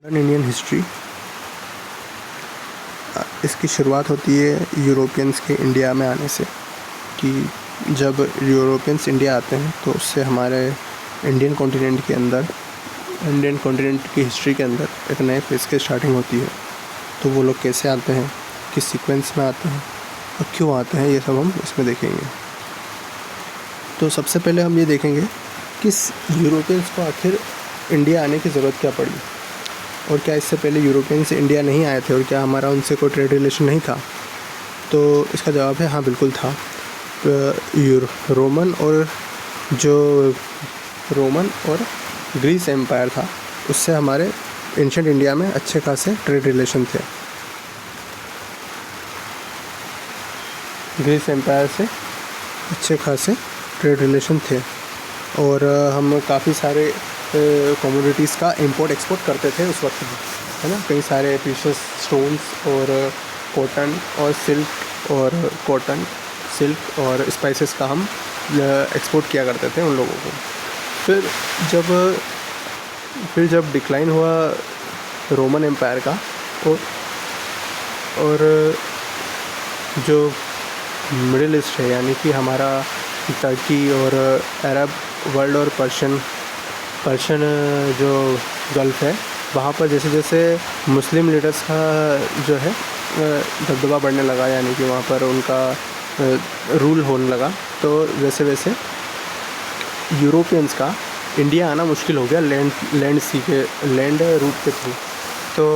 Indian history इसकी शुरुआत होती है यूरोपियंस के इंडिया में आने से। कि जब यूरोपियंस इंडिया आते हैं तो उससे हमारे इंडियन कॉन्टिनेंट की हिस्ट्री के अंदर एक नए फेज़ की स्टार्टिंग होती है। तो वो लोग कैसे आते हैं, किस सीक्वेंस में आते हैं और क्यों आते हैं, ये सब हम इसमें देखेंगे। तो सबसे पहले हम ये देखेंगे कि यूरोपियंस को आखिर इंडिया आने की ज़रूरत क्या पड़ी, और क्या इससे पहले यूरोपियंस इंडिया नहीं आए थे और क्या हमारा उनसे कोई ट्रेड रिलेशन नहीं था। तो इसका जवाब है हाँ, बिल्कुल था। रोमन और ग्रीस एम्पायर था, उससे हमारे एंशिएंट इंडिया में अच्छे खासे ट्रेड रिलेशन थे। ग्रीस एम्पायर से अच्छे खासे ट्रेड रिलेशन थे और हम काफ़ी सारे कमोडिटीज़ का इंपोर्ट एक्सपोर्ट करते थे उस वक्त भी, है ना। कई सारे प्रीशियस स्टोन्स और कॉटन और स्पाइसेस का हम एक्सपोर्ट किया करते थे उन लोगों को। फिर जब डिक्लाइन हुआ रोमन एम्पायर का और जो मिडिल ईस्ट है, यानी कि हमारा टर्की और अरब वर्ल्ड और पर्शियन जो गल्फ़ है, वहाँ पर जैसे जैसे मुस्लिम लीडर्स का जो है दबदबा बढ़ने लगा, यानी कि वहाँ पर उनका रूल होने लगा, तो वैसे वैसे यूरोपियंस का इंडिया आना मुश्किल हो गया लैंड रूट के थ्रू। तो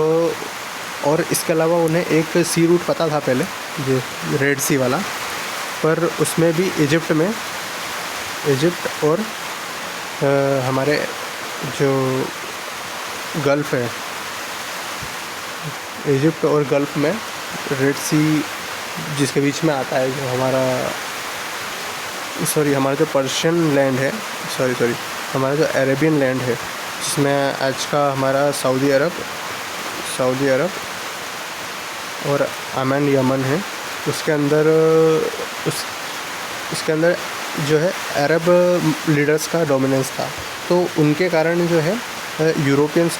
और इसके अलावा उन्हें एक सी रूट पता था पहले, जो रेड सी वाला, पर उसमें भी इजिप्ट और हमारे जो गल्फ़ है, इजिप्ट और गल्फ़ में रेड सी जिसके बीच में आता है, जो हमारा जो पर्शियन लैंड है, हमारा जो अरेबियन लैंड है, जिसमें आज का हमारा सऊदी अरब और अमन यमन है, उसके अंदर जो है अरब लीडर्स का डोमिनेंस था। तो उनके कारण जो है यूरोपियंस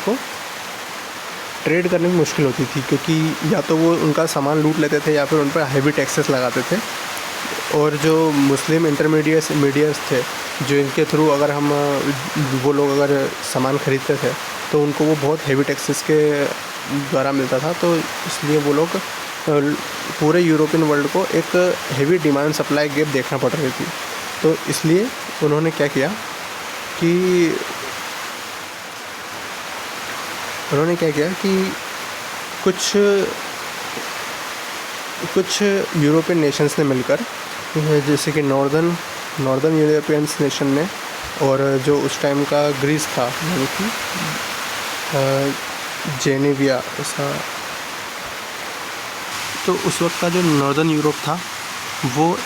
को ट्रेड करने में मुश्किल होती थी, क्योंकि या तो वो उनका सामान लूट लेते थे या फिर उन पर हैवी टैक्सेस लगाते थे। और जो मुस्लिम मीडियर्स थे, जो इनके थ्रू वो लोग अगर सामान ख़रीदते थे तो उनको वो बहुत हैवी टैक्सेस के द्वारा मिलता था। तो इसलिए वो लोग पूरे यूरोपियन वर्ल्ड को एक हैवी डिमांड सप्लाई गैप देखना पड़ रही थी। तो इसलिए उन्होंने क्या किया कि कुछ यूरोपियन नेशंस ने मिलकर, जैसे कि नॉर्दर्न यूरोपियन नेशन ने, और जो उस टाइम का ग्रीस था, यानी कि जेनेविया ऐसा, तो उस वक्त का जो नॉर्दर्न यूरोप था वो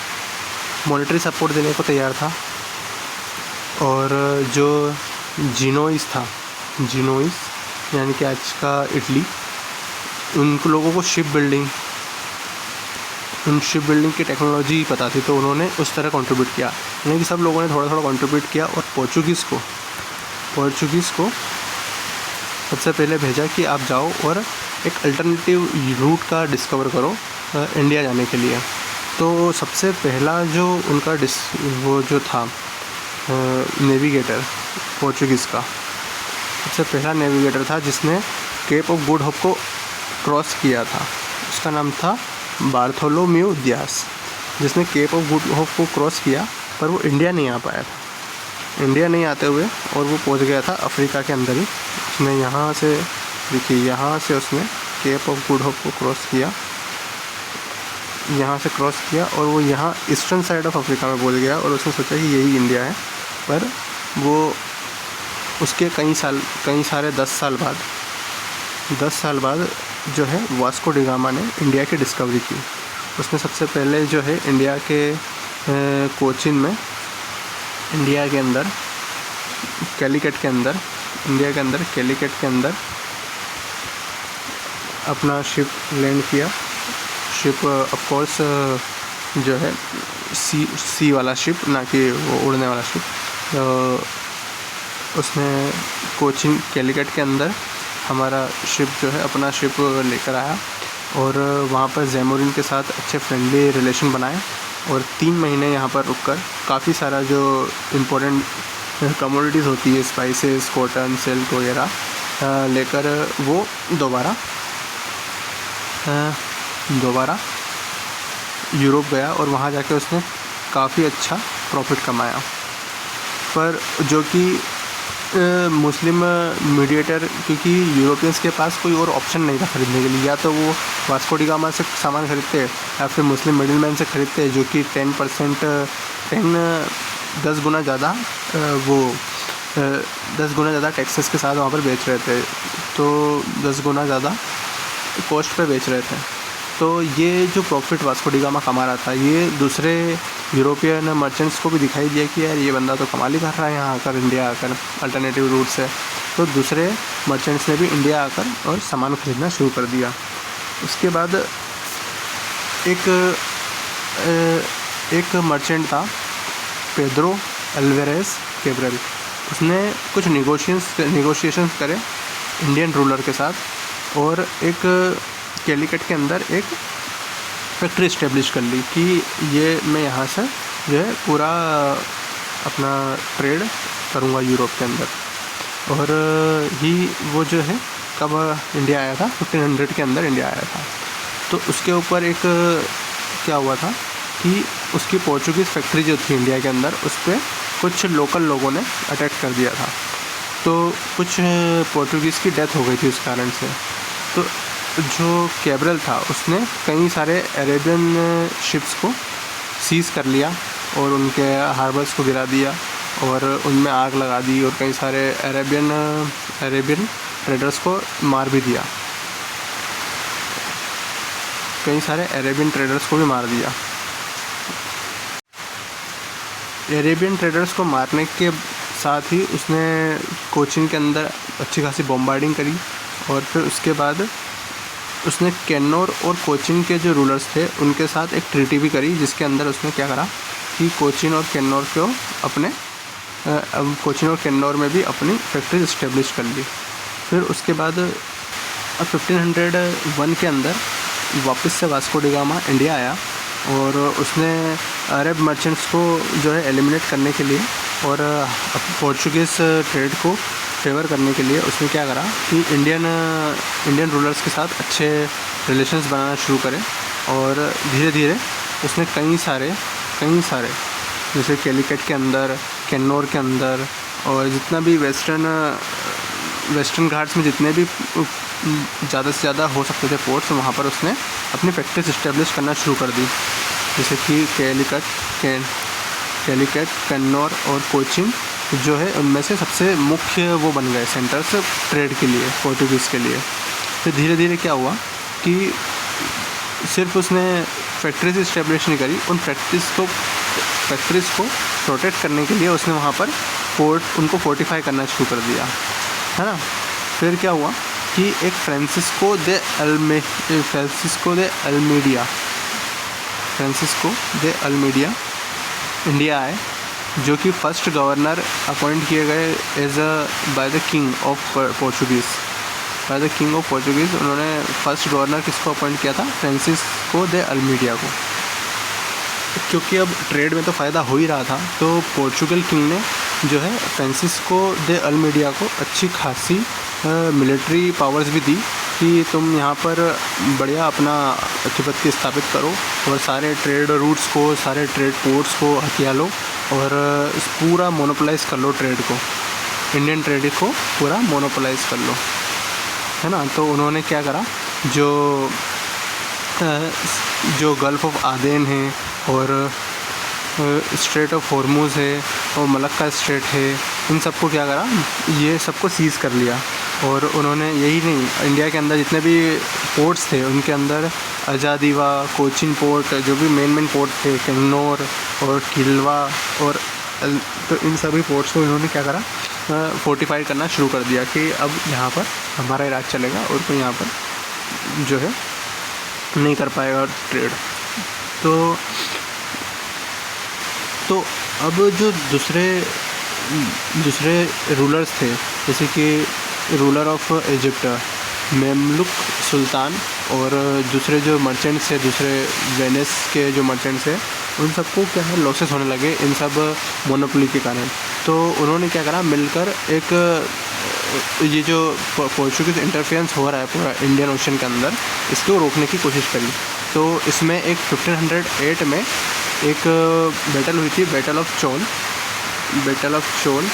मॉनेटरी सपोर्ट देने को तैयार था। और जो जिनोइस यानी कि आज का इटली, उन लोगों को शिप बिल्डिंग की टेक्नोलॉजी पता थी, तो उन्होंने उस तरह कंट्रीब्यूट किया, यानी कि सब लोगों ने थोड़ा थोड़ा कंट्रीब्यूट किया। और पोर्चुगीज़ को सबसे पहले भेजा कि आप जाओ और एक अल्टरनेटिव रूट का डिस्कवर करो इंडिया जाने के लिए। तो सबसे पहला जो उनका वो जो था नेविगेटर, पोर्चुगीज़ का सबसे पहला नेविगेटर था जिसने केप ऑफ गुड होप को क्रॉस किया था। उसका नाम था बार्थोलोम्यू दियास, जिसने केप ऑफ गुड होप को क्रॉस किया, पर वो इंडिया नहीं आ पाया था। इंडिया नहीं आते हुए और वो पहुंच गया था अफ्रीका के अंदर ही। उसने यहाँ से उसने केप ऑफ गुड होप को क्रॉस किया और वो यहाँ ईस्टर्न साइड ऑफ अफ्रीका में पहुंच गया, और उसने सोचा कि यही इंडिया है। पर वो उसके कई सारे 10 साल बाद जो है वास्को डी गामा ने इंडिया की डिस्कवरी की। उसने सबसे पहले जो है इंडिया के कोचिन में, इंडिया के अंदर कैलीकट के अंदर अपना शिप लैंड किया। शिप ऑफ कोर्स जो है सी वाला शिप, ना कि वो उड़ने वाला शिप। उसने कोचिन कैलिकट के अंदर हमारा शिप जो है अपना शिप लेकर आया और वहाँ पर ज़ैमोरिन के साथ अच्छे फ्रेंडली रिलेशन बनाए और 3 महीने यहाँ पर रुककर काफ़ी सारा जो इम्पोर्टेंट कमोडिटीज़ होती है, स्पाइसेस, कॉटन, सिल्क वगैरह लेकर वो दोबारा यूरोप गया और वहाँ जाके उसने काफ़ी अच्छा प्रॉफिट कमाया। पर जो कि मुस्लिम मीडिएटर, क्योंकि यूरोपियंस के पास कोई और ऑप्शन नहीं था ख़रीदने के लिए, या तो वो वास्को डी गामा से सामान खरीदते या फिर मुस्लिम मिडिलमैन से खरीदते जो कि 10 गुना ज़्यादा 10 गुना ज़्यादा टैक्सेस के साथ वहाँ पर बेच रहे थे, तो 10 गुना ज़्यादा कॉस्ट पे बेच रहे थे। तो ये जो प्रॉफिट वास्को डी गामा कमा रहा था, ये दूसरे यूरोपियन मर्चेंट्स को भी दिखाई दिया कि यार ये बंदा तो कमाल ही कर रहा है यहाँ आकर, इंडिया आकर अल्टरनेटिव रूट से। तो दूसरे मर्चेंट्स ने भी इंडिया आकर और सामान ख़रीदना शुरू कर दिया। उसके बाद एक मर्चेंट था पेड्रो अल्वेरेस कैब्रल, उसने कुछ नेगोशिएशंस करे इंडियन रूलर के साथ और एक कैलिकट के अंदर एक फैक्ट्री इस्टेब्लिश कर ली कि ये मैं यहाँ से जो है पूरा अपना ट्रेड करूँगा यूरोप के अंदर। और ही वो जो है कब इंडिया आया था, 1500 के अंदर इंडिया आया था। तो उसके ऊपर एक क्या हुआ था कि उसकी पोर्चुगीज़ फैक्ट्री जो थी इंडिया के अंदर, उस पर कुछ लोकल लोगों ने अटैक कर दिया था, तो कुछ पोर्चुगीज़ की डेथ हो गई थी उस कारण से। तो जो कैब्रल था उसने कई सारे अरेबियन शिप्स को सीज़ कर लिया और उनके हार्बर्स को गिरा दिया और उनमें आग लगा दी और कई सारे अरेबियन ट्रेडर्स को मार भी दिया, अरेबियन ट्रेडर्स को मारने के साथ ही उसने कोचिन के अंदर अच्छी खासी बॉम्बार्डिंग करी और फिर उसके बाद उसने कैन्नौर और कोचिन के जो रूलर्स थे उनके साथ एक ट्रीटी भी करी, जिसके अंदर उसने क्या करा कि कोचिन और कैन्नौर में भी अपनी फैक्ट्री इस्टेब्लिश कर ली। फिर उसके बाद 1501 के अंदर वापस से वास्को डी गामा इंडिया आया और उसने अरब मर्चेंट्स को जो है एलिमिनेट करने के लिए और पोर्चुगीज़ ट्रेड को फेवर करने के लिए उसने क्या करा कि इंडियन रूलर्स के साथ अच्छे रिलेशंस बनाना शुरू करे और धीरे धीरे उसने कई सारे जैसे कैलिकट के अंदर, कैन्नौर के अंदर और जितना भी वेस्टर्न घाट्स में जितने भी ज़्यादा से ज़्यादा हो सकते थे पोर्ट्स, वहाँ पर उसने अपनी फैक्ट्रीज इस्टेब्लिश करना शुरू कर दी। जैसे कि कैलिकट, कैन्नौर और कोचिन जो है उनमें से सबसे मुख्य वो बन गए सेंटर्स ट्रेड के लिए, पोर्टुगीज़ के लिए। फिर धीरे धीरे क्या हुआ कि सिर्फ उसने फैक्ट्रीज इस्टेब्लिश नहीं करी, उन फैक्ट्रीज़ को प्रोटेक्ट करने के लिए उसने वहाँ पर उनको फोर्टिफाई करना शुरू कर दिया, है ना। फिर क्या हुआ कि एक फ्रांसिस्को दे अल्मीडिया इंडिया आए, जो कि फर्स्ट गवर्नर अपॉइंट किए गए by the king of Portuguese. उन्होंने फर्स्ट गवर्नर किसको अपॉइंट किया था? फ्रांसिस्को दे अल्मीडिया को। क्योंकि अब ट्रेड में तो फ़ायदा हो ही रहा था, तो पोर्चुगल किंग ने जो है फ्रांसिस्को दे अल्मीडिया को अच्छी खासी मिलिट्री पावर्स भी दी कि तुम यहाँ पर बढ़िया अपना आधिपत्य स्थापित करो और सारे ट्रेड रूट्स को, सारे ट्रेड पोर्ट्स को हथिया लो और पूरा मोनोपोलाइज़ कर लो ट्रेड को, इंडियन ट्रेड को पूरा मोनोपोलाइज़ कर लो, है ना। तो उन्होंने क्या करा, जो गल्फ़ ऑफ आदेन है और स्ट्रेट ऑफ हॉर्मुज़ है और मलक्का स्ट्रेट है, इन सबको क्या करा, ये सबको सीज़ कर लिया। और उन्होंने यही नहीं, इंडिया के अंदर जितने भी पोर्ट्स थे उनके अंदर अजादीवा, कोचिन पोर्ट, जो भी मेन पोर्ट थे, कैन्नौर और किलवा और तो इन सभी पोर्ट्स को इन्होंने क्या करा, फोर्टिफाई करना शुरू कर दिया कि अब यहाँ पर हमारा ही राज चलेगा और कोई यहाँ पर जो है नहीं कर पाएगा ट्रेड। तो अब जो दूसरे दूसरे रूलर्स थे, जैसे कि रूलर ऑफ इजिप्ट मेमलुक सुल्तान, और दूसरे जो मर्चेंट्स है, दूसरे वेनिस के जो मर्चेंट्स हैं, उन सबको क्या है लॉसेस होने लगे इन सब मोनोपोली के कारण। तो उन्होंने क्या करा, मिलकर एक ये जो पोर्चुगीज़ इंटरफेरेंस हो रहा है पूरा इंडियन ओशन के अंदर, इसको रोकने की कोशिश करी। तो इसमें एक 1508 में एक बैटल हुई थी, बैटल ऑफ चोल।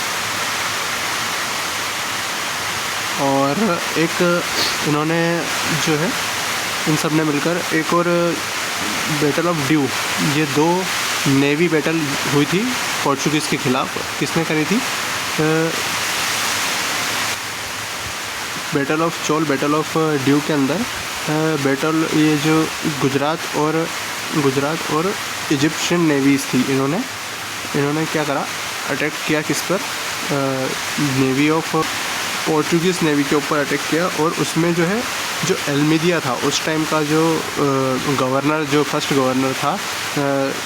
और एक इन्होंने जो है इन सब ने मिलकर एक और बैटल ऑफ ड्यू, ये 2 नेवी बैटल हुई थी पोर्चुगीज़ के खिलाफ। किसने करी थी? Battle of Chola, battle of due के अंदर बैटल, ये जो गुजरात और इजिप्शियन नेवीज़ थी, इन्होंने क्या करा, अटैक किया किस पर? नेवी ऑफ पोर्चुगीज़ नेवी के ऊपर अटैक किया। और उसमें जो है जो अल्मीडिया था उस टाइम का, जो गवर्नर, जो फर्स्ट गवर्नर था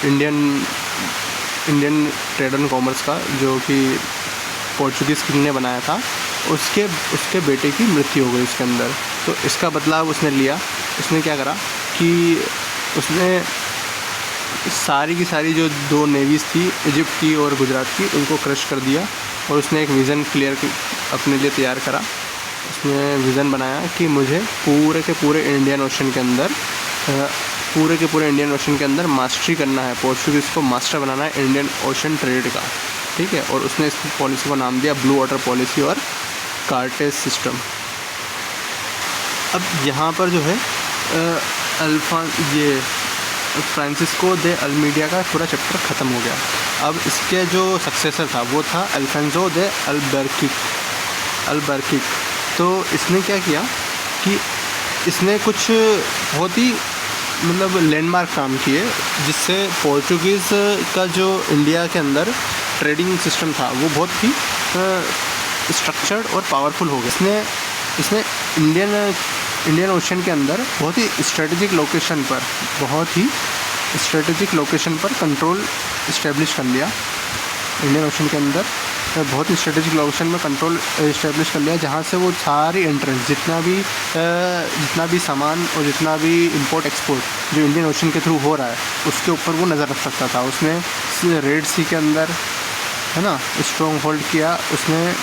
इंडियन ट्रेड एंड कॉमर्स का, जो कि पोर्चुगीज़ किंग ने बनाया था, उसके बेटे की मृत्यु हो गई इसके अंदर। तो इसका बदलाव उसने लिया। उसने क्या करा कि उसने सारी की सारी जो 2 नेवीज़ थी, इजिप्ट की और गुजरात की, उनको क्रश कर दिया। और उसने एक विज़न क्लियर अपने लिए तैयार करा। उसने विज़न बनाया कि मुझे पूरे के पूरे इंडियन ओशन के अंदर मास्टरी करना है, पोर्चुगीज़ को मास्टर बनाना है इंडियन ओशन ट्रेड का, ठीक है। और उसने इस पॉलिसी को नाम दिया ब्लू वाटर पॉलिसी और कार्टेज सिस्टम। अब यहाँ पर जो है फ्रांसिस्को दे अल्मीडिया का पूरा चैप्टर ख़त्म हो गया। अब इसके जो सक्सेसर था वो था अल्फांसो दे अल्बर्किक। तो इसने क्या किया कि इसने कुछ बहुत ही मतलब लैंडमार्क काम किए, जिससे पोर्चुगीज़ का जो इंडिया के अंदर ट्रेडिंग सिस्टम था वो बहुत ही स्ट्रक्चर्ड और पावरफुल हो गया। इसने इंडियन ओशन के अंदर बहुत ही स्ट्रेटेजिक लोकेशन पर कंट्रोल इस्टेब्लिश कर लिया। इंडियन ओशन के अंदर बहुत ही स्ट्रेटेजिक लोकेशन में कंट्रोल इस्टेब्लिश कर लिया, जहाँ से वो सारी एंट्रेंस, जितना भी सामान और जितना भी इंपोर्ट एक्सपोर्ट जो इंडियन ओशन के थ्रू हो रहा है, उसके ऊपर वो नज़र रख सकता था। उसने रेड सी के अंदर, है ना, स्ट्रॉन्ग होल्ड किया। उसने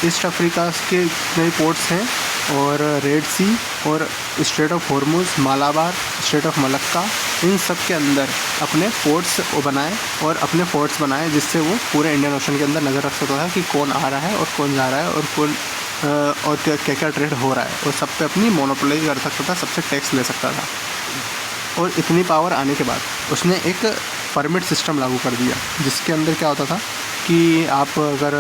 ईस्ट अफ्रीका के नए पोर्ट्स हैं, और रेड सी और strait of Hormuz, Malabar, strait of Malacca, इन सब के अंदर अपने फोर्ट्स बनाए, जिससे वो पूरे इंडियन ओशन के अंदर नज़र रख सकता था कि कौन आ रहा है और कौन जा रहा है, और क्या ट्रेड हो रहा है, और सब पे अपनी मोनोपोली कर सकता था, सबसे टैक्स ले सकता था। और इतनी पावर आने के बाद उसने एक परमिट सिस्टम लागू कर दिया, जिसके अंदर क्या होता था कि आप अगर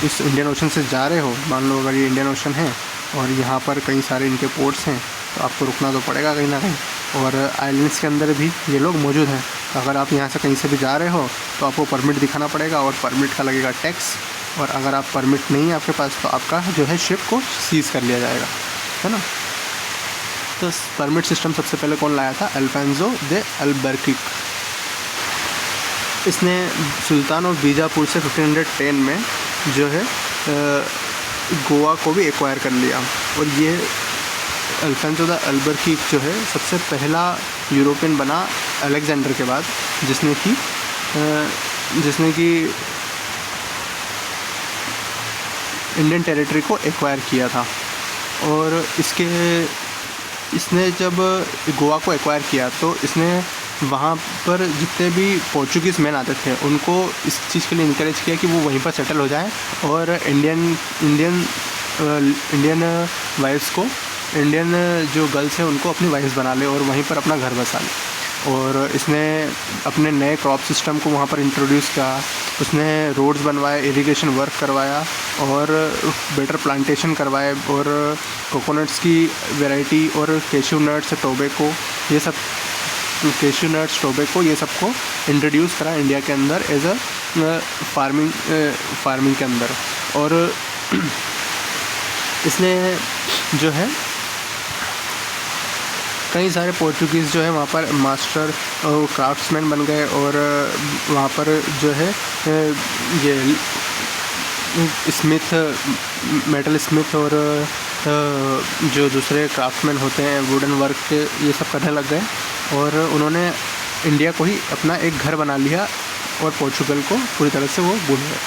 इस इंडियन ओशन से जा रहे हो, मान लो अगर ये इंडियन ओशन है और यहाँ पर कई सारे इनके पोर्ट्स हैं, तो आपको रुकना तो पड़ेगा कहीं ना कहीं, और आइलैंड्स के अंदर भी ये लोग मौजूद हैं। तो अगर आप यहाँ से कहीं से भी जा रहे हो तो आपको परमिट दिखाना पड़ेगा, और परमिट का लगेगा टैक्स, और अगर आप परमिट नहीं है आपके पास तो आपका जो है शिप को सीज़ कर लिया जाएगा, है ना। तो परमिट सिस्टम सबसे पहले कौन लाया था? अल्फांसो दे अल्बर्किक। इसने सुल्तान ऑफ बीजापुर से 1510 में जो है गोवा को भी एक्वायर कर लिया। और ये अल्फांसो द अल्बर्किक जो है सबसे पहला यूरोपियन बना अलेक्जेंडर के बाद, जिसने कि इंडियन टेरिटरी को एक्वायर किया था। और इसने जब गोवा को एक्वायर किया तो इसने वहाँ पर जितने भी पोर्चुगीज़ मैन आते थे उनको इस चीज़ के लिए इनकरेज किया कि वो वहीं पर सेटल हो जाएं, और इंडियन वाइफ्स को, इंडियन जो गर्ल्स हैं उनको अपनी वाइफ्स बना ले और वहीं पर अपना घर बसा ले। और इसने अपने नए क्रॉप सिस्टम को वहाँ पर इंट्रोड्यूस किया। उसने रोड्स बनवाए, इरिगेशन वर्क करवाया, और बेटर प्लांटेशन करवाए, और कोकोनट्स की वैरायटी और कैश्यू नट्स, टोबैको ये सबको इंट्रोड्यूस करा इंडिया के अंदर एज अ फार्मिंग के अंदर। और इसने जो है कई सारे पोर्चुगीज़ जो है वहाँ पर मास्टर क्राफ्ट्समैन बन गए और वहाँ पर जो है ये स्मिथ, मेटल स्मिथ और जो दूसरे क्राफ्ट्समैन होते हैं वुडन वर्क के, ये सब करने लग गए और उन्होंने इंडिया को ही अपना एक घर बना लिया और पोर्चुगल को पूरी तरह से वो भूल गए।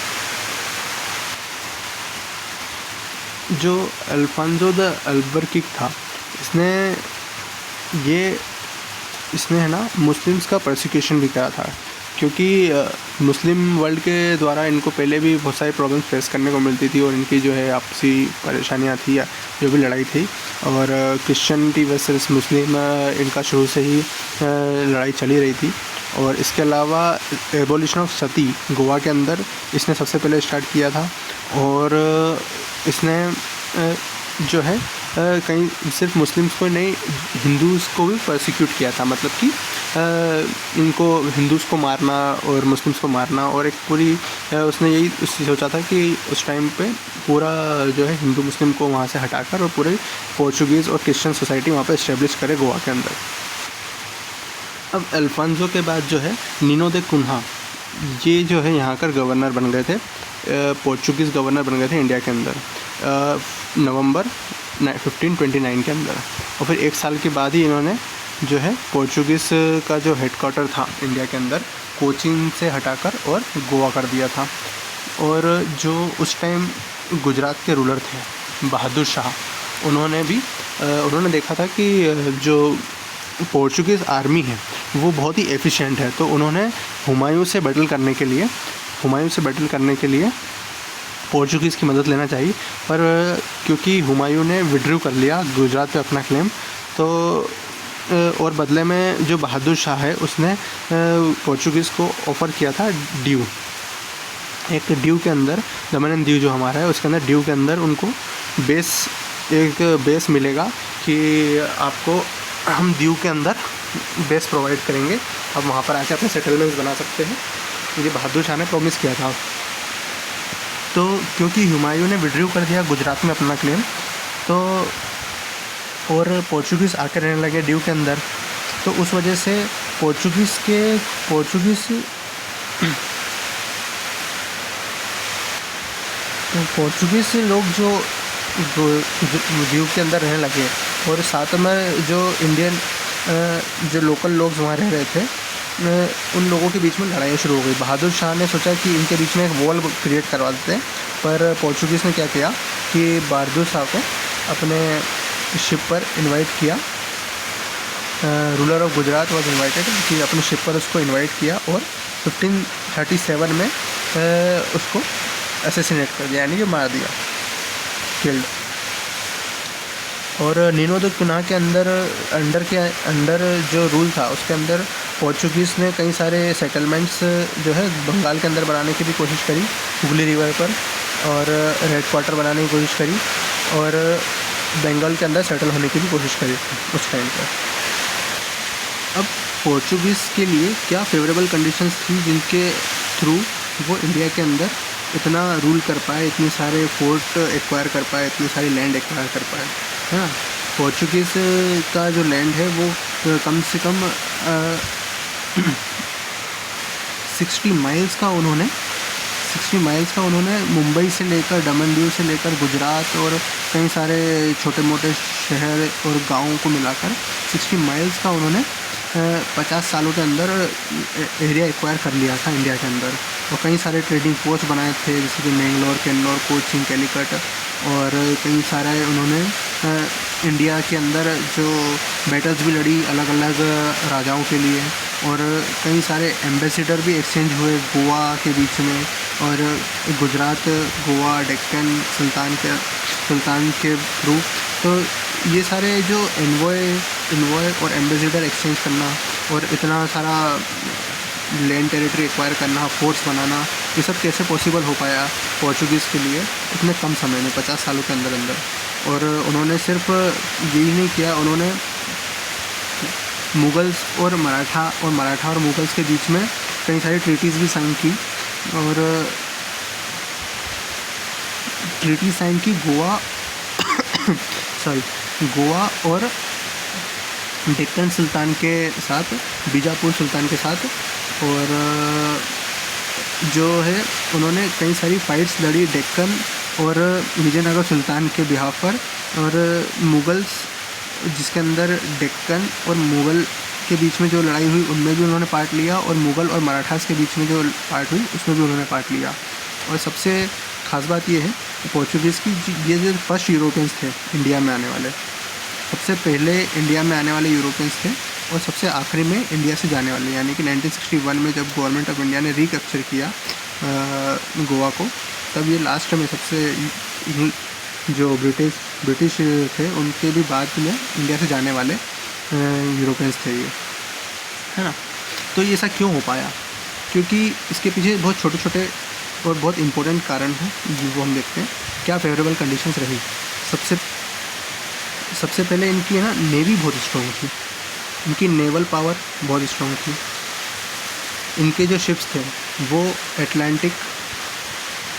जो अल्फांसो द अल्बुकर्क था, इसने है ना मुस्लिम्स का प्रोसिक्यूशन भी करा था, क्योंकि मुस्लिम वर्ल्ड के द्वारा इनको पहले भी बहुत सारी प्रॉब्लम्स फेस करने को मिलती थी और इनकी जो है आपसी परेशानियां थी या जो भी लड़ाई थी, और क्रिश्चियनिटी वर्सेस मुस्लिम इनका शुरू से ही लड़ाई चली रही थी। और इसके अलावा एबोलिशन ऑफ सती गोवा के अंदर इसने सबसे पहले स्टार्ट किया था और इसने जो है कहीं सिर्फ मुस्लिम्स को नहीं, हिंदूज़ को भी प्रोसिक्यूट किया था, मतलब कि इनको हिंदूज़ को मारना और मुस्लिम्स को मारना, और एक पूरी उसने यही सोचा था कि उस टाइम पे पूरा जो है हिंदू मुस्लिम को वहाँ से हटाकर और पूरे पोर्चुगीज़ और क्रिश्चियन सोसाइटी वहाँ पे इस्टेब्लिश करे गोवा के अंदर। अब अल्फांसो के बाद जो है नीनो दे कुन्हा, ये जो है यहाँ का गवर्नर बन गए थे, पोर्चुगीज़ गवर्नर बन गए थे इंडिया के अंदर नवंबर 1529 के अंदर। और फिर एक साल के बाद ही इन्होंने जो है पोर्चुगीज़ का जो हेडक्वार्टर था इंडिया के अंदर कोचीन से हटाकर और गोवा कर दिया था। और जो उस टाइम गुजरात के रूलर थे बहादुर शाह, उन्होंने देखा था कि जो पोर्चुगीज़ आर्मी है वो बहुत ही एफिशिएंट है, तो उन्होंने हुमायूं से बैटल करने के लिए पोर्चुगीज़ की मदद लेना चाहिए। पर क्योंकि हुमायूं ने विड्रू कर लिया गुजरात पे अपना क्लेम, तो और बदले में जो बहादुर शाह है उसने पोर्चुगीज़ को ऑफ़र किया था ड्यू, एक ड्यू के अंदर, दमन ड्यू जो हमारा है उसके अंदर ड्यू के अंदर उनको एक बेस मिलेगा कि आपको हम ड्यू के अंदर बेस प्रोवाइड करेंगे, आप वहाँ पर आके अपने सेटलमेंट्स बना सकते हैं। ये बहादुर शाह ने प्रॉमिस किया था। तो क्योंकि हुमायूं ने विड्रू कर दिया गुजरात में अपना क्लेम, तो और पोर्चुगीज़ आकर रहने लगे ड्यू के अंदर, तो उस वजह से पोर्चुगीज़ लोग जो ड्यू के अंदर रहने लगे, और साथ में जो इंडियन जो लोकल लोग वहाँ रह रहे थे उन लोगों के बीच में लड़ाई शुरू हो गई। बहादुर शाह ने सोचा कि इनके बीच में एक वॉल क्रिएट करवा देते हैं, पर पोर्चुगीज़ ने क्या किया कि बहादुर शाह को अपने शिप पर इनवाइट किया, ruler of Gujarat was invited, कि अपने शिप पर उसको इनवाइट किया और 1537 में उसको असैसिनेट कर दिया, यानी कि मार दिया, किल्ड। और नीनो द कुन्हा के अंडर जो रूल था उसके अंदर पोर्चुगीज़ ने कई सारे सेटलमेंट्स जो है बंगाल के अंदर बनाने की भी कोशिश करी, हुगली रिवर पर, और हेड क्वार्टर बनाने की कोशिश करी, और बंगाल के अंदर सेटल होने की भी कोशिश करी उस टाइम पर। अब पोर्चुगीज़ के लिए क्या फेवरेबल कंडीशंस थी जिनके थ्रू वो इंडिया के अंदर इतना रूल कर पाए, इतने सारे फोर्ट एक्वायर कर पाए, इतनी सारी लैंड एक्वायर कर पाए, है ना। पोर्चुगीज़ का जो लैंड है वो कम से कम 60 माइल्स का उन्होंने मुंबई से लेकर दमन दीव से लेकर गुजरात और कई सारे छोटे मोटे शहर और गाँवों को मिलाकर 60 माइल्स का उन्होंने 50 सालों के अंदर एरिया एक्वायर कर लिया था इंडिया के अंदर। और कई सारे ट्रेडिंग पोस्ट बनाए थे, जैसे कि मैंगलोर, कैन्नौर, कोचीन, कैलीकट, और कई सारे उन्होंने इंडिया के अंदर जो बैटल्स भी लड़ी अलग अलग राजाओं के लिए, और कई सारे एम्बेसडर भी एक्सचेंज हुए गोवा के बीच में, और गुजरात, गोवा, डेक्कन सुल्तान के थ्रू। तो ये सारे जो इन्वॉय और एम्बेसडर एक्सचेंज करना और इतना सारा लैंड टेरिटरी एक्वायर करना, फोर्ट्स बनाना, ये सब कैसे पॉसिबल हो पाया पोर्चुगीज़ के लिए इतने कम समय में, 50 सालों के अंदर। और उन्होंने सिर्फ यही नहीं किया, उन्होंने मुग़ल्स और मराठा और मुग़ल्स के बीच में कई सारी ट्रीटीज़ भी साइन की, और ट्रीटी साइन की गोवा और डेक्कन सुल्तान के साथ, बीजापुर सुल्तान के साथ, और जो है उन्होंने कई सारी फाइट्स लड़ी डेक्कन और विजयनगर सुल्तान के बिहाफ पर, और मुग़ल्स जिसके अंदर डेक्कन और मुग़ल के बीच में जो लड़ाई हुई उनमें भी उन्होंने पार्ट लिया, और मुग़ल और मराठास के बीच में जो पार्ट हुई उसमें भी उन्होंने पार्ट लिया। और सबसे ख़ास बात ये है कि पोर्चुगीज़ की ये जो फर्स्ट यूरोपियंस थे इंडिया में आने वाले, सबसे पहले इंडिया में आने वाले यूरोपियंस थे, और सबसे आखिरी में इंडिया से जाने वाले, यानी कि 1961 में जब गवर्नमेंट ऑफ इंडिया ने रिकैप्चर किया गोवा को, तब ये लास्ट में सबसे जो ब्रिटिश थे उनके भी बाद में इंडिया से जाने वाले यूरोपियंस थे ये, है ना। तो ये ऐसा क्यों हो पाया? क्योंकि इसके पीछे बहुत छोटे छोटे और बहुत इम्पोर्टेंट कारण हैं, वो हम देखते हैं। क्या फेवरेबल कंडीशंस रही? सबसे पहले इनकी है ना नेवी बहुत स्ट्रॉन्ग थी, इनकी नेवल पावर बहुत स्ट्रॉन्ग थी। इनके जो शिप्स थे वो अटलांटिक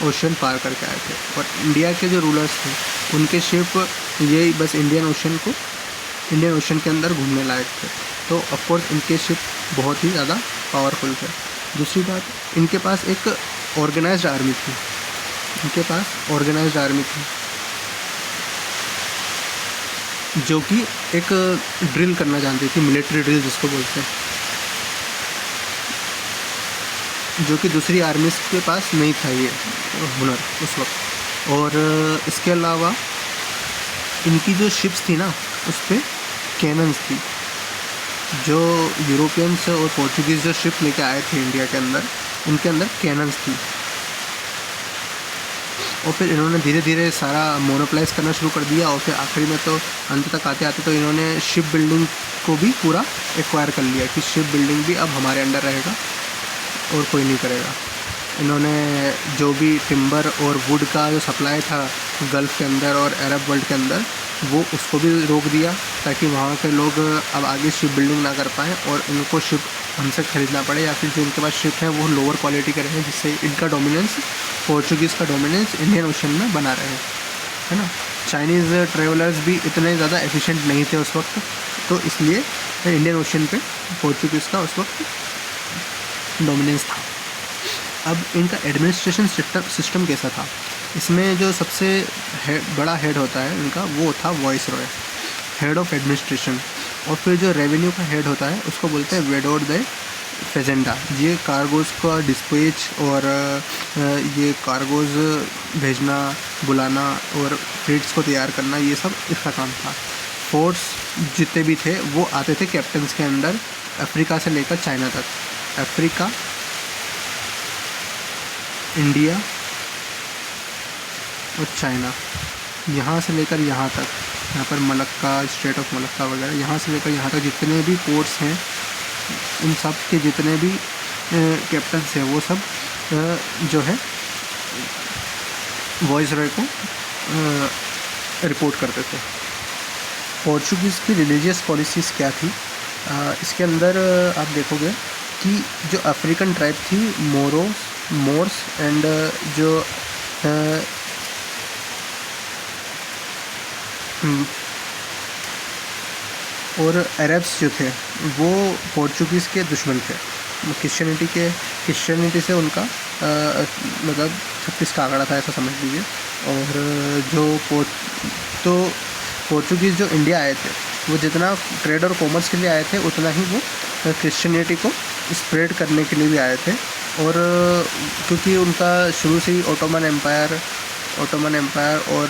ओशन पार करके आए थे, और इंडिया के जो रूलर्स थे उनके शिप यही बस इंडियन ओशन के अंदर घूमने लायक थे। तो ऑफकोर्स इनके शिप बहुत ही ज़्यादा पावरफुल थे। दूसरी बात, इनके पास एक ऑर्गेनाइज्ड आर्मी थी, जो कि एक ड्रिल करना जानती थी, मिलिट्री ड्रिल जिसको बोलते हैं, जो कि दूसरी आर्मीज के पास नहीं था ये हुनर उस वक्त। और इसके अलावा इनकी जो शिप्स थी ना उस पर कैनन्स थी। जो यूरोपियंस और पोर्चुगीज़ जो शिप लेके आए थे इंडिया के अंदर, उनके अंदर कैनन्स थी। और फिर इन्होंने धीरे धीरे सारा मोनोपलाइज करना शुरू कर दिया, और फिर आखिरी में तो अंत तक आते आते तो इन्होंने शिप बिल्डिंग को भी पूरा एक्वायर कर लिया कि शिप बिल्डिंग भी अब हमारे अंडर रहेगा और कोई नहीं करेगा। इन्होंने जो भी टिम्बर और वुड का जो सप्लाई था गल्फ़ के अंदर और अरब वर्ल्ड के अंदर, वो उसको भी रोक दिया, ताकि वहाँ के लोग अब आगे शिप बिल्डिंग ना कर पाएँ और इनको शिप हमसे ख़रीदना पड़े, या फिर जो इनके पास शिप हैं वो लोअर क्वालिटी के रहें, जिससे इनका डोमिनेंस, पोर्चुगीज़ का डोमिनेंस इंडियन ओशन में बना रहे, है ना। चाइनीज़ ट्रेवलर्स भी इतने ज़्यादा एफिशिएंट नहीं थे उस वक्त, तो इसलिए इंडियन ओशन पे पोर्चुगीज़ का उस वक्त डोमिनेंस था। अब इनका एडमिनिस्ट्रेशन सिस्टम कैसा था? इसमें जो सबसे बड़ा हेड होता है इनका, वो था वॉइसरॉय, हेड ऑफ एडमिनिस्ट्रेशन। और फिर जो रेवेन्यू का हेड होता है उसको बोलते हैं वेडोर दे फेजेंडा। ये कार्गोज़ का डिस्पैच और ये कार्गोज़ भेजना, बुलाना और फ्लीट्स को तैयार करना, ये सब इसका काम था। फोर्ट्स जितने भी थे वो आते थे कैप्टन्स के अंडर, अफ्रीका से लेकर चाइना तक। अफ्रीका, इंडिया और चाइना, यहाँ से लेकर यहाँ तक, यहाँ पर मलक्का, स्ट्रेट ऑफ मलक्का वगैरह, यहाँ से लेकर यहाँ तक जितने भी पोर्ट्स हैं, उन सब के जितने भी कैप्टन्स हैं, वो सब जो है वॉइसरॉय को रिपोर्ट करते थे। पोर्चुगीज़ की रिलीजियस पॉलिसीज़ क्या थी? इसके अंदर आप देखोगे कि जो अफ्रीकन ट्राइब थी, मोर्स एंड जो और अरब्स जो थे वो पोर्चुगीज़ के दुश्मन थे। क्रिश्चियनिटी से उनका मतलब 36 का आंकड़ा था, ऐसा समझ लीजिए। और जो पोर्चुगीज़ जो इंडिया आए थे वो जितना ट्रेड और कॉमर्स के लिए आए थे, उतना ही वो क्रिश्चियनिटी को स्प्रेड करने के लिए भी आए थे। और क्योंकि उनका शुरू से ही ओटोमन एम्पायर और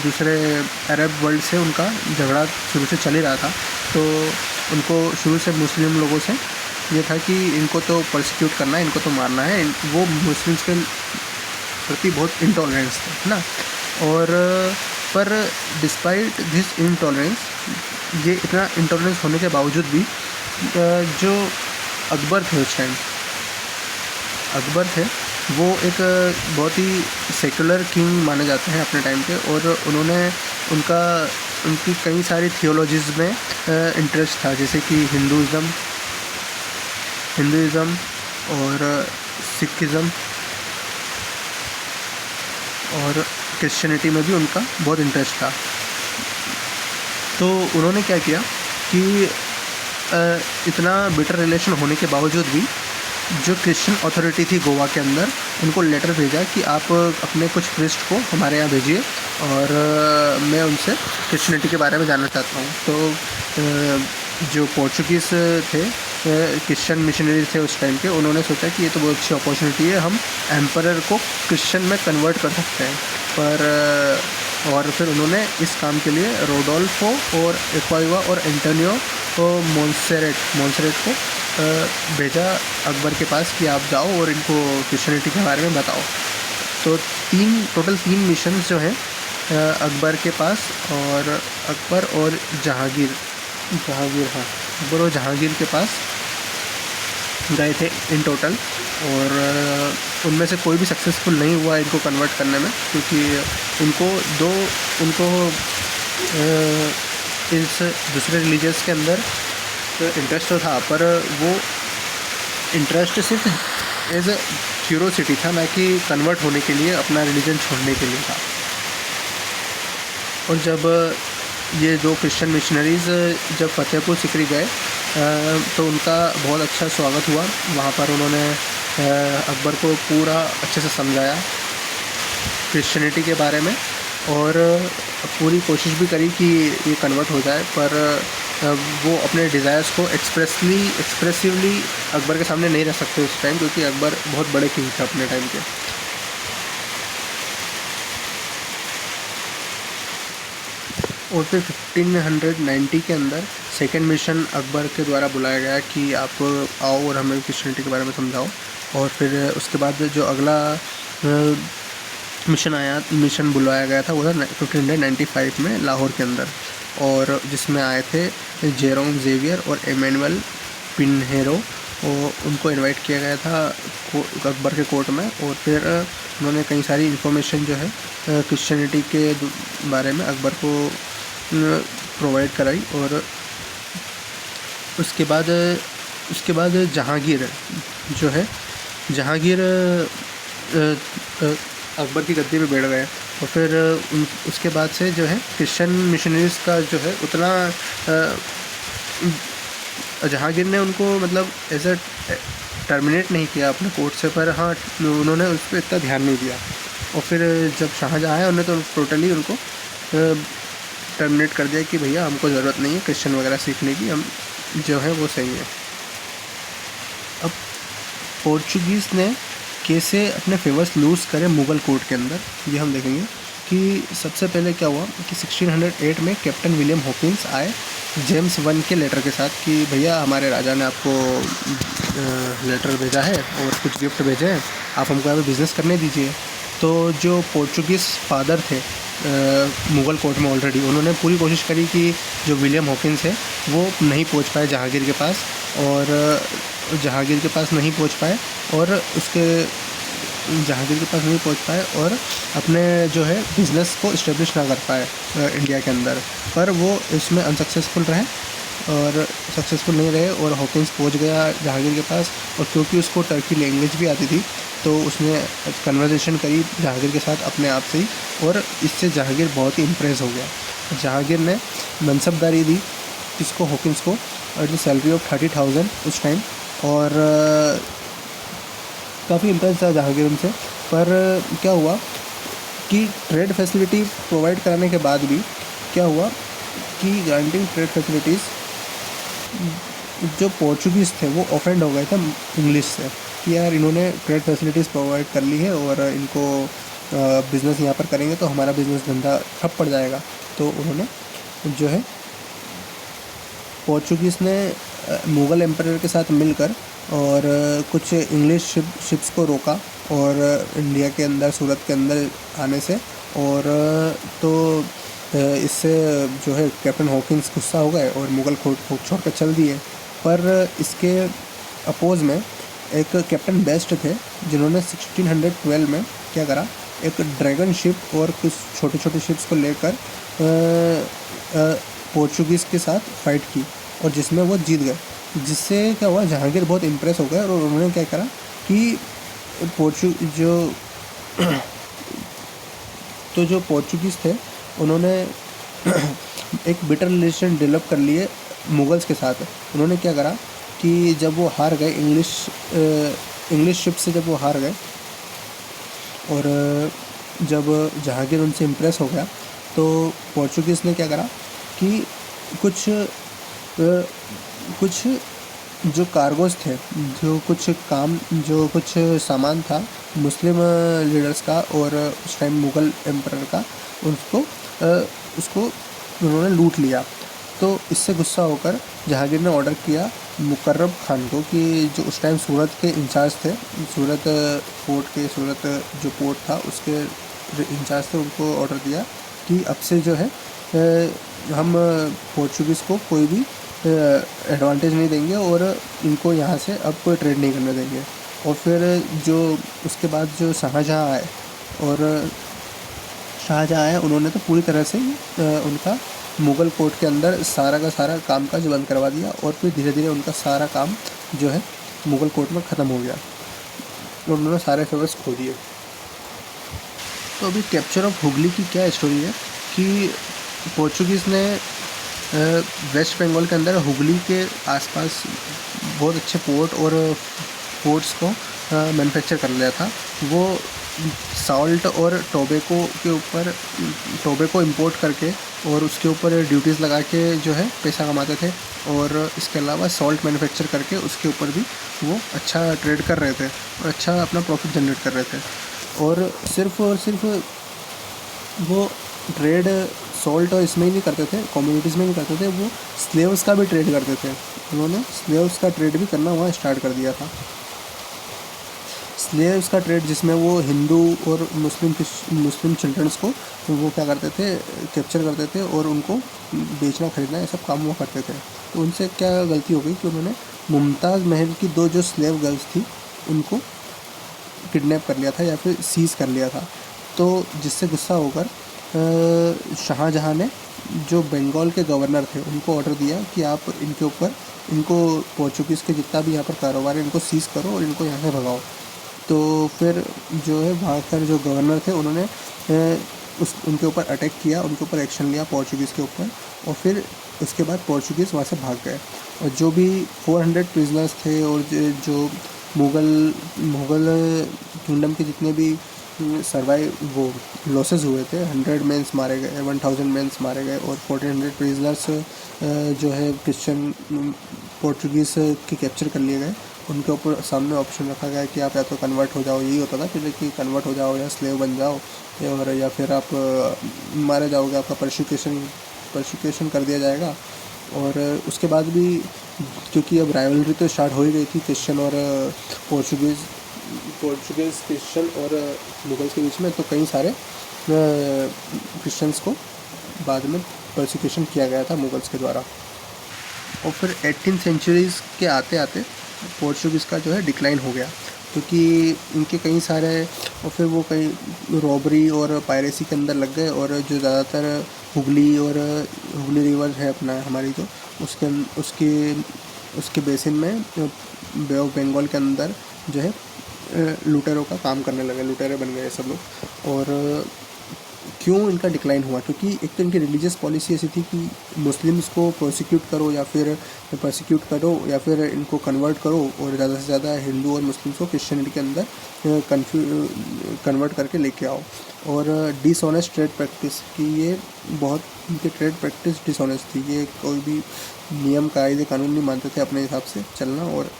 दूसरे अरब वर्ल्ड से उनका झगड़ा शुरू से चल ही रहा था, तो उनको शुरू से मुस्लिम लोगों से ये था कि इनको तो परसिक्यूट करना है, इनको तो मारना है। वो मुस्लिम्स के प्रति बहुत इंटॉलरेंस थे ना। और पर डिस्पाइट दिस इंटॉलरेंस, ये इतना इंटॉलरेंस होने के बावजूद भी जो अकबर थे उस टाइम, वो एक बहुत ही सेकुलर किंग माने जाते हैं अपने टाइम पे। और उनकी कई सारी थियोलॉजीज़ में इंटरेस्ट था, जैसे कि हिंदुज़म और सिखिज़म और क्रिश्चियनिटी में भी उनका बहुत इंटरेस्ट था। तो उन्होंने क्या किया कि इतना बिटर रिलेशन होने के बावजूद भी जो क्रिश्चियन अथॉरिटी थी गोवा के अंदर, उनको लेटर भेजा कि आप अपने कुछ प्रीस्ट को हमारे यहाँ भेजिए और मैं उनसे क्रिश्चियनिटी के बारे में जानना चाहता हूँ। तो जो पोर्चुगीज़ थे, क्रिश्चियन मिशनरी थे उस टाइम के, उन्होंने सोचा कि ये तो बहुत अच्छी अपॉर्चुनिटी है, हम एम्परर को क्रिश्चियन में कन्वर्ट कर सकते हैं। और फिर उन्होंने इस काम के लिए रोडोल्फो और एक्वाइवा और एंटोनियो मोंसेरेट को भेजा अकबर के पास कि आप जाओ और इनको क्रिश्चियनिटी के बारे में बताओ। तो टोटल तीन मिशन जो हैं अकबर के पास, और अकबर और जहांगीर अकबर और जहांगीर के पास गए थे इन टोटल। और उनमें से कोई भी सक्सेसफुल नहीं हुआ इनको कन्वर्ट करने में, क्योंकि उनको इस दूसरे रिलीजियस के अंदर इंटरेस्ट तो था, पर वो इंटरेस्ट सिर्फ एज ए क्यूरोसिटी था, ना कि कन्वर्ट होने के लिए, अपना रिलीजन छोड़ने के लिए था। और जब ये दो क्रिश्चियन मिशनरीज़ जब फतेहपुर सिकरी गए तो उनका बहुत अच्छा स्वागत हुआ। वहाँ पर उन्होंने अकबर को पूरा अच्छे से समझाया क्रिश्चियनिटी के बारे में, और पूरी कोशिश भी करी कि ये कन्वर्ट हो जाए, पर वो अपने डिज़ायर्स को एक्सप्रेसिवली अकबर के सामने नहीं रख सकते उस टाइम, क्योंकि अकबर बहुत बड़े किंग थे अपने टाइम के। और फिर 1590 के अंदर सेकेंड मिशन अकबर के द्वारा बुलाया गया कि आप आओ और हमें क्रिश्चियनिटी के बारे में समझाओ। और फिर उसके बाद जो अगला मिशन बुलाया गया था वो था 1595 में लाहौर के अंदर, और जिसमें आए थे जेरोम जेवियर और एमेनुअल पिन्हेरो, और उनको इनवाइट किया गया था अकबर के कोर्ट में। और फिर उन्होंने कई सारी इन्फॉर्मेशन जो है क्रिश्चियनिटी के बारे में अकबर को प्रोवाइड कराई। और उसके बाद जहांगीर जो है, जहांगीर अकबर की गद्दी पे बैठ गए। और फिर उसके बाद से जो है क्रिश्चियन मिशनरीज़ का जो है उतना जहांगीर ने उनको मतलब एज ए टर्मिनेट नहीं किया अपने कोर्ट से, पर हाँ उन्होंने उस पर इतना ध्यान नहीं दिया। और फिर जब शाहजहाँ आए उन्होंने तो टोटली उनको टर्मिनेट कर दिया कि भैया हमको ज़रूरत नहीं है क्रिश्चियन वगैरह सीखने की, हम जो है वो सही है। अब पोर्चुगीज़ ने कैसे अपने फेवर्स लूज़ करे मुग़ल कोर्ट के अंदर, ये हम देखेंगे। कि सबसे पहले क्या हुआ कि 1608 में कैप्टन विलियम हॉकिंस आए जेम्स वन के लेटर के साथ कि भैया हमारे राजा ने आपको लेटर भेजा है और कुछ गिफ्ट भेजे हैं, आप हमको यहाँ पे बिज़नेस करने दीजिए। तो जो पोर्चुगीज़ फादर थे मुग़ल कोर्ट में ऑलरेडी, उन्होंने पूरी कोशिश करी कि जो विलियम हॉकिंस है वो नहीं पहुँच पाए जहांगीर के पास, और जहांगीर के पास नहीं पहुँच पाए और अपने जो है बिज़नेस को इस्टेब्लिश ना कर पाए इंडिया के अंदर। पर वो इसमें अनसक्सेसफुल रहे और सक्सेसफुल नहीं रहे, और हॉकिंस पहुंच गया जहांगीर के पास। और क्योंकि उसको टर्की लैंग्वेज भी आती थी तो उसने कन्वर्सेशन करी जहांगीर के साथ अपने आप से ही, और इससे जहांगीर बहुत ही इम्प्रेस हो गया। जहांगीर ने मनसबदारी दी इसको हॉकिंस को एट द सैलरी ऑफ 30,000 उस टाइम, और काफ़ी इम्प्रेस था जहांगीर उनसे। पर क्या हुआ कि ट्रेड फैसिलिटी प्रोवाइड कराने के बाद भी क्या हुआ कि ग्रांटिंग ट्रेड फैसिलिटीज़, जो पोर्चुगीज़ थे वो ऑफेंड हो गए थे इंग्लिश से कि यार इन्होंने ट्रेड फैसिलिटीज़ प्रोवाइड कर ली है और इनको बिज़नेस यहाँ पर करेंगे तो हमारा बिज़नेस धंधा ठप पड़ जाएगा। तो उन्होंने जो है पोर्चुगीज़ ने मुग़ल एम्परर के साथ मिलकर और कुछ इंग्लिश शिप्स को रोका और इंडिया के अंदर, सूरत के अंदर आने से। और तो इससे जो है कैप्टन हॉकिंस गुस्सा हो गए और मुग़ल कोर्ट छोड़ कर चल दिए। पर इसके अपोज़ में एक कैप्टन बेस्ट थे जिन्होंने 1612 में क्या करा, एक ड्रैगन शिप और कुछ छोटे छोटे शिप्स को लेकर पोर्चुगीज़ के साथ फाइट की और जिसमें वो जीत गए। जिससे क्या हुआ, जहांगीर बहुत इम्प्रेस हो गए और उन्होंने क्या करा कि जो पोर्चुगीज़ थे उन्होंने एक बिटर रिलेशन डेवलप कर लिए मुगल्स के साथ उन्होंने क्या करा कि जब वो हार गए इंग्लिश शिप से, जब वो हार गए और जब जहांगीर उनसे इम्प्रेस हो गया, तो पोर्चुगीज़ ने क्या करा कि कुछ कुछ जो कार्गोज थे, जो कुछ सामान था मुस्लिम लीडर्स का और उस टाइम मुग़ल एम्परर का, उसको उन्होंने लूट लिया। तो इससे गुस्सा होकर जहांगीर ने ऑर्डर किया मुकर्रब खान को, कि जो उस टाइम सूरत के इंचार्ज थे, सूरत जो पोर्ट था उसके इंचार्ज थे, उनको ऑर्डर दिया कि अब से जो है हम पोर्चुगीज़ को कोई भी एडवांटेज नहीं देंगे और इनको यहाँ से अब कोई ट्रेड नहीं करने देंगे। और फिर उसके बाद जो शाहजहाँ आए उन्होंने तो पूरी तरह से उनका मुग़ल कोर्ट के अंदर सारा का सारा काम काज बंद करवा दिया, और फिर धीरे धीरे उनका सारा काम जो है मुग़ल कोर्ट में ख़त्म हो गया और उन्होंने सारे फेवर्स खो दिए। तो अभी कैप्चर ऑफ हुगली की क्या स्टोरी है कि पोर्चुगीज़ ने वेस्ट बंगाल के अंदर हुगली के आसपास बहुत अच्छे पोर्ट्स को मैन्युफैक्चर कर लिया था। वो सॉल्ट और टोबैको इंपोर्ट करके और उसके ऊपर ड्यूटीज़ लगा के जो है पैसा कमाते थे, और इसके अलावा सॉल्ट मैन्युफैक्चर करके उसके ऊपर भी वो अच्छा ट्रेड कर रहे थे और अच्छा अपना प्रॉफिट जनरेट कर रहे थे। और सिर्फ वो ट्रेड सॉल्ट और इसमें ही नहीं करते थे, कम्युनिटीज़ में नहीं करते थे, वो स्लेव्स का भी ट्रेड करते थे। उन्होंने स्लेव्स का ट्रेड भी करना वहाँ स्टार्ट कर दिया था। स्लेव्स का ट्रेड जिसमें वो हिंदू और मुस्लिम चिल्ड्रंस को वो क्या करते थे, कैप्चर करते थे और उनको बेचना खरीदना ये सब काम वो करते थे। तो उनसे क्या गलती हो गई कि उन्होंने मुमताज़ महल की 2 जो स्लेव गर्ल्स थी उनको किडनैप कर लिया था या फिर सीज़ कर लिया था। तो जिससे गुस्सा होकर शाहजहाँ ने जो बंगाल के गवर्नर थे उनको ऑर्डर दिया कि आप इनको पोर्चुगीज़ के जितना भी यहाँ पर कारोबार है इनको सीज़ करो और इनको यहाँ से भगाओ। तो फिर जो है वहाँ पर जो गवर्नर थे उन्होंने उनके ऊपर अटैक किया, उनके ऊपर एक्शन लिया पोर्चुगीज़ के ऊपर, और फिर उसके बाद पोर्चुगीज़ वहाँ से भाग गए। और जो भी 400 प्रिजनर्स थे और जो मुग़ल किंगडम के जितने भी लॉसेस हुए थे, 100 मेंस मारे गए, 1000 मेंस मारे गए और 1400 प्रिजनर्स जो है क्रिश्चियन पोर्चुगीज़ के कैप्चर कर लिए गए। उनके ऊपर सामने ऑप्शन रखा गया कि आप या तो कन्वर्ट हो जाओ, यही होता था पहले कि कन्वर्ट हो जाओ या स्लेव बन जाओ, या फिर आप मारे जाओगे, आपका परसिक्यूशन कर दिया जाएगा। और उसके बाद भी क्योंकि अब राइवलरी तो स्टार्ट हो ही गई थी क्रिश्चियन और पोर्चुगीज़ क्रिश्चियन और मुगल्स के बीच में, तो कई सारे क्रिश्चियंस को बाद में परसिक्यूशन किया गया था मुगल्स के द्वारा। और फिर 18th सेंचुरीज़ के आते आते पोर्चुगीज़ का जो है डिक्लाइन हो गया, क्योंकि इनके कई सारे और फिर वो कई रॉबरी और पायरेसी के अंदर लग गए। और जो ज़्यादातर हुगली रिवर है अपना हमारी, जो उसके बेसिन में बे ऑफ बंगाल के अंदर जो है लुटेरों का काम करने लगे, लुटेरे बन गए सब लोग। और क्यों इनका डिक्लाइन हुआ, क्योंकि एक तो इनकी रिलीजियस पॉलिसी ऐसी थी कि मुस्लिम्स को प्रोसिक्यूट करो या फिर इनको कन्वर्ट करो, और ज़्यादा से ज़्यादा हिंदू और मुस्लिम्स को क्रिश्चियनिटी के अंदर कन्वर्ट करके लेके आओ। और डिसऑनेस्ट ट्रेड प्रैक्टिस की ये बहुत इनकी ट्रेड प्रैक्टिस डिसऑनेस्ट थी। ये कोई भी नियम कायदे कानून नहीं मानते थे, अपने हिसाब से चलना और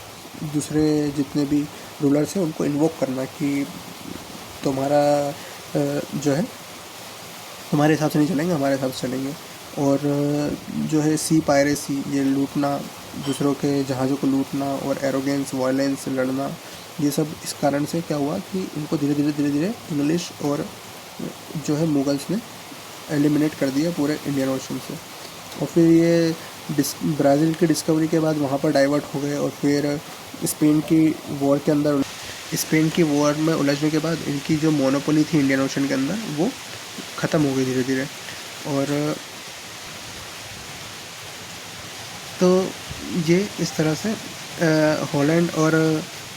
दूसरे जितने भी रूलर्स हैं उनको इन्वोक करना कि तुम्हारा जो है तुम्हारे हिसाब से नहीं चलेंगे, हमारे हिसाब से चलेंगे। और जो है सी पायरेसी, ये लूटना, दूसरों के जहाज़ों को लूटना और एरोगेंस, वायलेंस, लड़ना, ये सब इस कारण से क्या हुआ कि इनको धीरे धीरे इंग्लिश और जो है मुगल्स ने एलिमिनेट कर दिया पूरे इंडियन ओशन से। और फिर ये ब्राज़ील की डिस्कवरी के बाद वहाँ पर डाइवर्ट हो गए, और फिर स्पेन की वॉर में उलझने के बाद इनकी जो मोनोपोली थी इंडियन ओशन के अंदर वो ख़त्म हो गई धीरे धीरे। और तो ये इस तरह से हॉलैंड और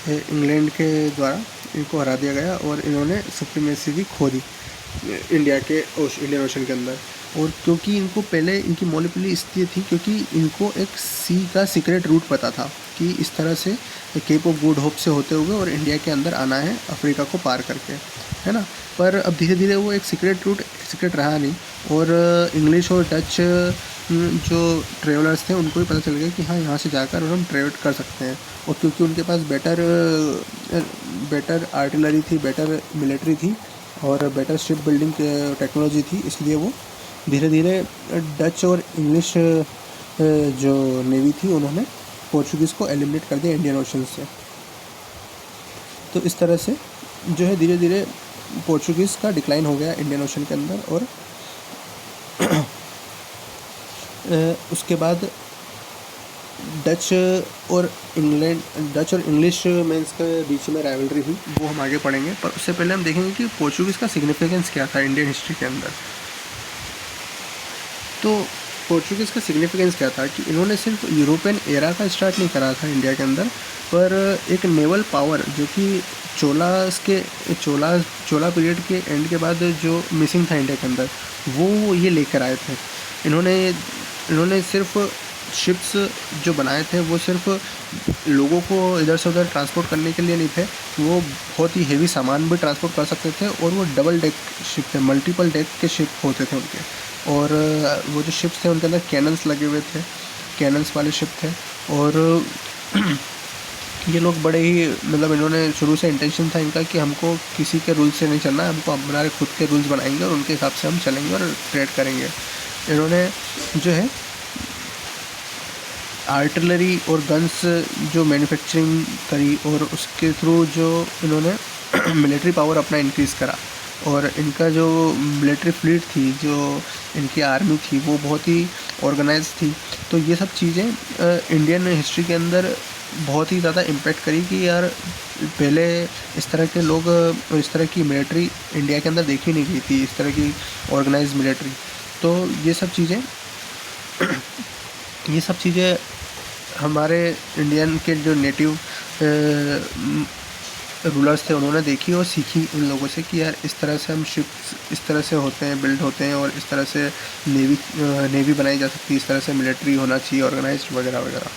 इंग्लैंड के द्वारा इनको हरा दिया गया और इन्होंने सुप्रीमेसी भी खो दी इंडियन ओशन के अंदर। और क्योंकि इनको पहले इनकी मोनोपोली इसलिए थी क्योंकि इनको एक सी का सीक्रेट रूट पता था कि इस तरह से केप ऑफ गुड होप से होते हुए और इंडिया के अंदर आना है अफ्रीका को पार करके, है ना। पर अब धीरे धीरे वो एक सीक्रेट रहा नहीं, और इंग्लिश और डच जो ट्रेवलर्स थे उनको भी पता चल गया कि हाँ यहाँ से जाकर और हम ट्रेवल कर सकते हैं। और क्योंकि उनके पास बेटर आर्टिलरी थी, बेटर मिलिट्री थी और बेटर शिप बिल्डिंग टेक्नोलॉजी थी, इसलिए वो धीरे धीरे डच और इंग्लिश जो नेवी थी उन्होंने पोर्चुगीज़ को एलिमिनेट कर दिया इंडियन ओशन से। तो इस तरह से जो है धीरे धीरे पोर्चुगीज़ का डिक्लाइन हो गया इंडियन ओशन के अंदर। और उसके बाद डच और इंग्लिश मेंस के बीच में राइवलरी हुई, वो हम आगे पढ़ेंगे। पर उससे पहले हम देखेंगे कि पोर्चुगीज़ का सिग्निफिकेंस क्या था इंडियन हिस्ट्री के अंदर। तो पोर्चुगीज़ का सिग्निफिकेंस क्या था कि इन्होंने सिर्फ यूरोपियन एरा का स्टार्ट नहीं करा था इंडिया के अंदर, पर एक नेवल पावर जो कि चोला पीरियड के एंड के बाद जो मिसिंग था इंडिया के अंदर, वो ये लेकर आए थे। इन्होंने सिर्फ शिप्स जो बनाए थे वो सिर्फ लोगों को इधर से उधर ट्रांसपोर्ट करने के लिए नहीं थे, वो बहुत ही हेवी सामान भी ट्रांसपोर्ट कर सकते थे। और वो डबल डेक शिप थे, मल्टीपल डेक के शिप होते थे उनके। और वो जो शिप्स थे उनके अंदर कैनन्स लगे हुए थे, कैनन्स वाले शिप थे। और ये लोग बड़े ही मतलब इन्होंने शुरू से इंटेंशन था इनका कि हमको किसी के रूल्स से नहीं चलना है, हमको हमारे खुद के रूल्स बनाएंगे और उनके हिसाब से हम चलेंगे और ट्रेड करेंगे। इन्होंने जो है आर्टिलरी और गन्स जो मैन्युफैक्चरिंग करी और उसके थ्रू जो इन्होंने मिलिट्री पावर अपना इंक्रीज़ करा। और इनका जो मिलिट्री फ्लीट थी, जो इनकी आर्मी थी, वो बहुत ही ऑर्गेनाइज थी। तो ये सब चीज़ें इंडियन हिस्ट्री के अंदर बहुत ही ज़्यादा इम्पैक्ट करी कि यार पहले इस तरह के लोग और इस तरह की मिलिट्री इंडिया के अंदर देखी नहीं गई थी, इस तरह की ऑर्गेनाइज मिलिट्री। तो ये सब चीज़ें हमारे इंडियन के जो नेटिव रूलर्स थे उन्होंने देखी और सीखी उन लोगों से कि यार इस तरह से हम शिप्स इस तरह से होते हैं, बिल्ड होते हैं, और इस तरह से नेवी बनाई जा सकती है, इस तरह से मिलिट्री होना चाहिए ऑर्गेनाइज्ड वगैरह वगैरह।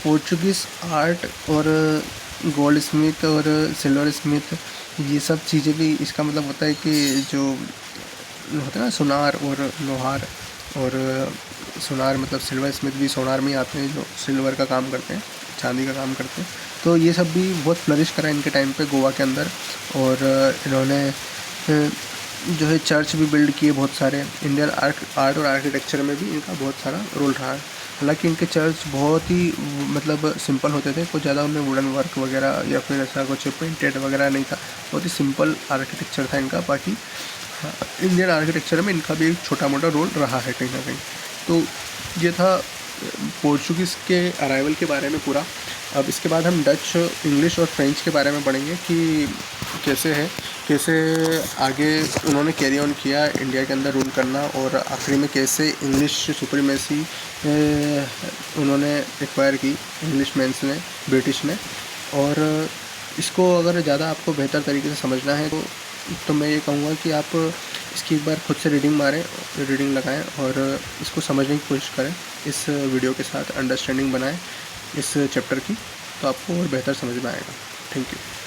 पोर्चुगीज़ आर्ट और गोल्ड स्मिथ और सिल्वर स्मिथ, ये सब चीज़ें भी इसका मतलब होता है कि जो होता है ना सुनार और लोहार, और सुनार मतलब सिल्वर स्मिथ भी सोनार में आते हैं जो सिल्वर का काम करते हैं, चांदी का काम करते हैं। तो ये सब भी बहुत फ्लरिश करा इनके टाइम पे गोवा के अंदर। और इन्होंने जो है चर्च भी बिल्ड किए बहुत सारे। इंडियन आर्ट और आर्किटेक्चर में भी इनका बहुत सारा रोल रहा है। हालांकि इनके चर्च बहुत ही मतलब सिंपल होते थे, कुछ ज़्यादा उनमें वुडन वर्क वगैरह या फिर ऐसा कुछ पेंटेड वगैरह नहीं था, बहुत ही सिंपल आर्किटेक्चर था इनका। बाकी इंडियन आर्किटेक्चर में इनका भी एक छोटा मोटा रोल रहा है कहीं ना कहीं। तो ये था पोर्चुगीज़ के अराइवल के बारे में पूरा। अब इसके बाद हम डच, इंग्लिश और फ्रेंच के बारे में पढ़ेंगे कि कैसे आगे उन्होंने कैरी ऑन किया इंडिया के अंदर रूल करना, और आखिरी में कैसे इंग्लिश सुप्रीमेसी उन्होंने एक्वायर की, इंग्लिश मैंस ने, ब्रिटिश ने। और इसको अगर ज़्यादा आपको बेहतर तरीके से समझना है तो मैं ये कहूँगा कि आप इसकी एक बार खुद से रीडिंग लगाएं और इसको समझने की कोशिश करें। इस वीडियो के साथ अंडरस्टैंडिंग बनाएं इस चैप्टर की, तो आपको और बेहतर समझ में आएगा। Thank you.